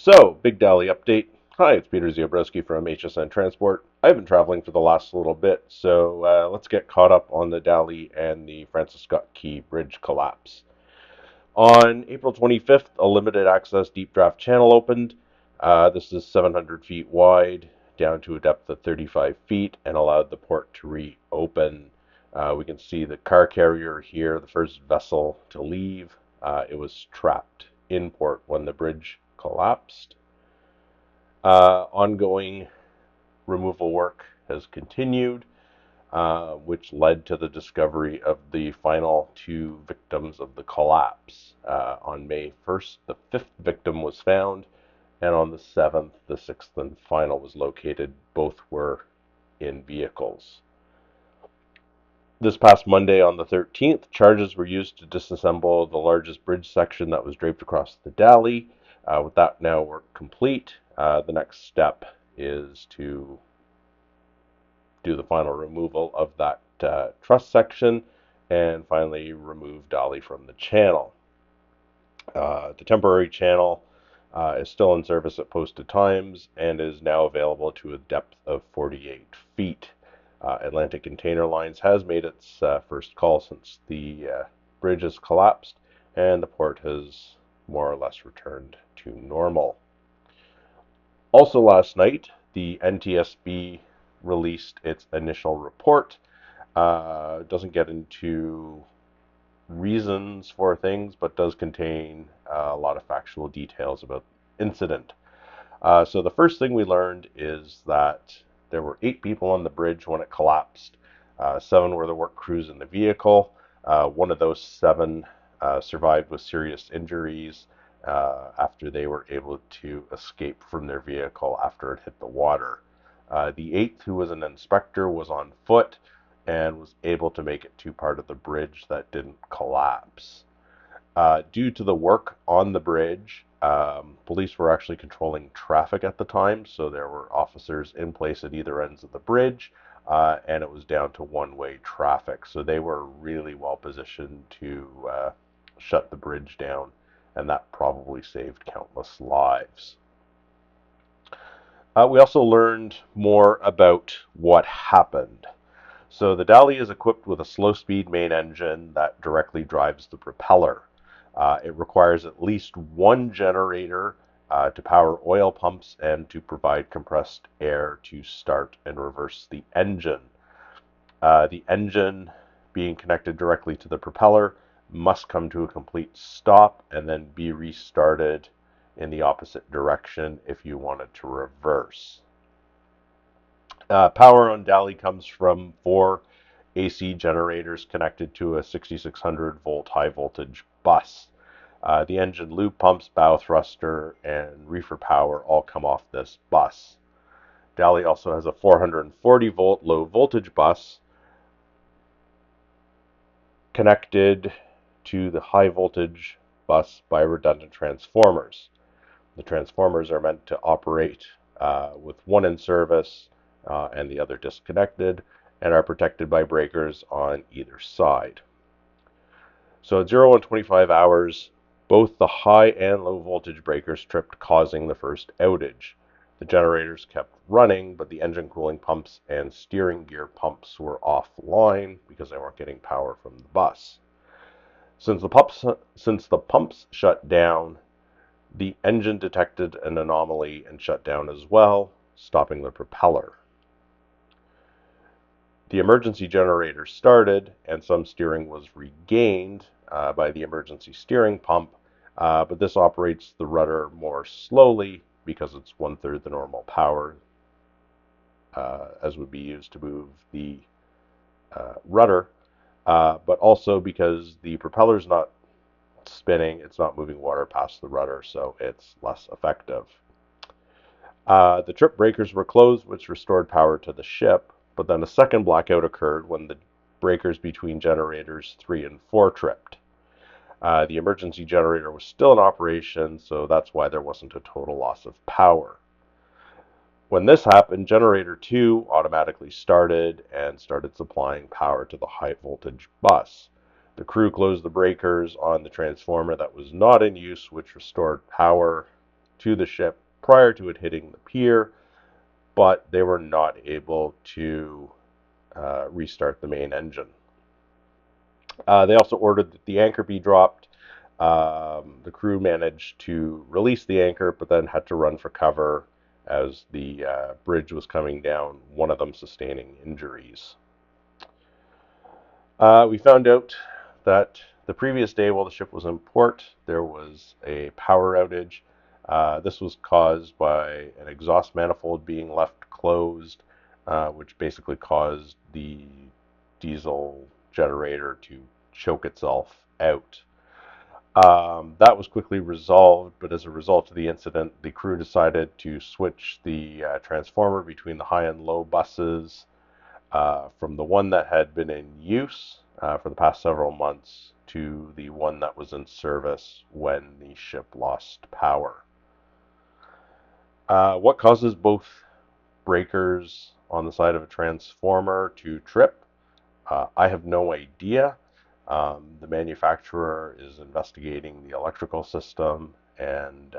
So, Big Dali update. Hi, it's Peter Ziobrowski from HSN Transport. I've been traveling for the last little bit, so let's get caught up on the Dali and the Francis Scott Key Bridge collapse. On April 25th, a limited access deep draft channel opened. This is 700 feet wide, down to a depth of 35 feet, and allowed the port to reopen. We can see the car carrier here, the first vessel to leave. It was trapped in port when the bridge collapsed. Ongoing removal work has continued, which led to the discovery of the final two victims of the collapse. On May 1st, the fifth victim was found, and on the 7th, the sixth and final was located. Both were in vehicles. This past Monday, on the 13th, charges were used to disassemble the largest bridge section that was draped across the Dali. With that now work complete, the next step is to do the final removal of that truss section and finally remove Dali from the channel. The temporary channel is still in service at posted times and is now available to a depth of 48 feet. Atlantic Container Lines has made its first call since the bridge has collapsed, and the port has more or less returned to normal. Also last night, the NTSB released its initial report. Doesn't get into reasons for things, but does contain a lot of factual details about the incident. So the first thing we learned is that there were 8 people on the bridge when it collapsed. 7 were the work crews in the vehicle. One of those 7 survived with serious injuries after they were able to escape from their vehicle after it hit the water. The 8th, who was an inspector, was on foot and was able to make it to part of the bridge that didn't collapse. Due to the work on the bridge, police were actually controlling traffic at the time, so there were officers in place at either ends of the bridge, and it was down to one-way traffic. So they were really well positioned to shut the bridge down, and that probably saved countless lives. We also learned more about what happened. So the Dali is equipped with a slow-speed main engine that directly drives the propeller. It requires at least one generator to power oil pumps and to provide compressed air to start and reverse the engine. The engine being connected directly to the propeller must come to a complete stop and then be restarted in the opposite direction if you wanted to reverse. Power on Dali comes from 4 AC generators connected to a 6600 volt high voltage bus. The engine lube pumps, bow thruster, and reefer power all come off this bus. Dali also has a 440 volt low voltage bus connected to the high voltage bus by redundant transformers. The transformers are meant to operate with one in service and the other disconnected, and are protected by breakers on either side. So at 0 and 25 hours, both the high and low voltage breakers tripped, causing the first outage. The generators kept running, but the engine cooling pumps and steering gear pumps were offline because they weren't getting power from the bus. Since the pumps shut down, the engine detected an anomaly and shut down as well, stopping the propeller. The emergency generator started, and some steering was regained by the emergency steering pump, but this operates the rudder more slowly because it's 1/3 the normal power as would be used to move the rudder, but also because the propeller's not spinning, it's not moving water past the rudder, so it's less effective. The trip breakers were closed, which restored power to the ship, but then a second blackout occurred when the breakers between generators 3 and 4 tripped. The emergency generator was still in operation, so that's why there wasn't a total loss of power. When this happened, generator 2 automatically started and started supplying power to the high voltage bus. The crew closed the breakers on the transformer that was not in use, which restored power to the ship prior to it hitting the pier, but they were not able to restart the main engine. They also ordered that the anchor be dropped. The crew managed to release the anchor, but then had to run for cover as the bridge was coming down, one of them sustaining injuries. We found out that the previous day, while the ship was in port, there was a power outage. This was caused by an exhaust manifold being left closed, which basically caused the diesel generator to choke itself out. That was quickly resolved, but as a result of the incident, the crew decided to switch the transformer between the high and low buses from the one that had been in use for the past several months to the one that was in service when the ship lost power. What causes both breakers on the side of a transformer to trip? I have no idea. The manufacturer is investigating the electrical system, and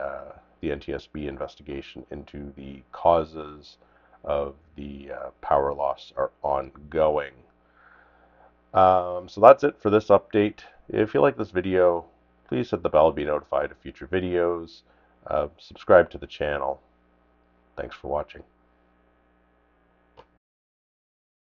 the NTSB investigation into the causes of the power loss are ongoing. So that's it for this update. If you like this video, please hit the bell to be notified of future videos. Subscribe to the channel. Thanks for watching.